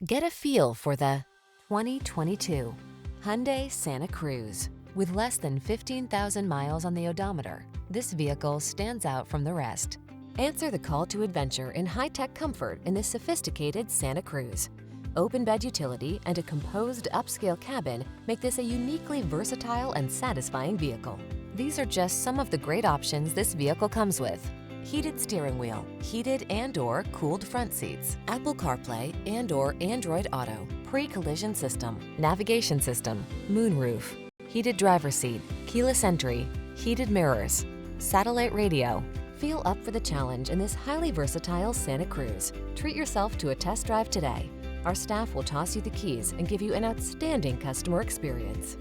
Get a feel for the 2022 Hyundai Santa Cruz. With less than 15,000 miles on the odometer, this vehicle stands out from the rest. Answer the call to adventure in high-tech comfort in this sophisticated Santa Cruz. Open bed utility and a composed upscale cabin make this a uniquely versatile and satisfying vehicle. These are just some of the great options this vehicle comes with: heated steering wheel, heated and/or cooled front seats, Apple CarPlay and/or Android Auto, pre-collision system, navigation system, moonroof, heated driver's seat, keyless entry, heated mirrors, satellite radio. Feel up for the challenge in this highly versatile Santa Cruz. Treat yourself to a test drive today. Our staff will toss you the keys and give you an outstanding customer experience.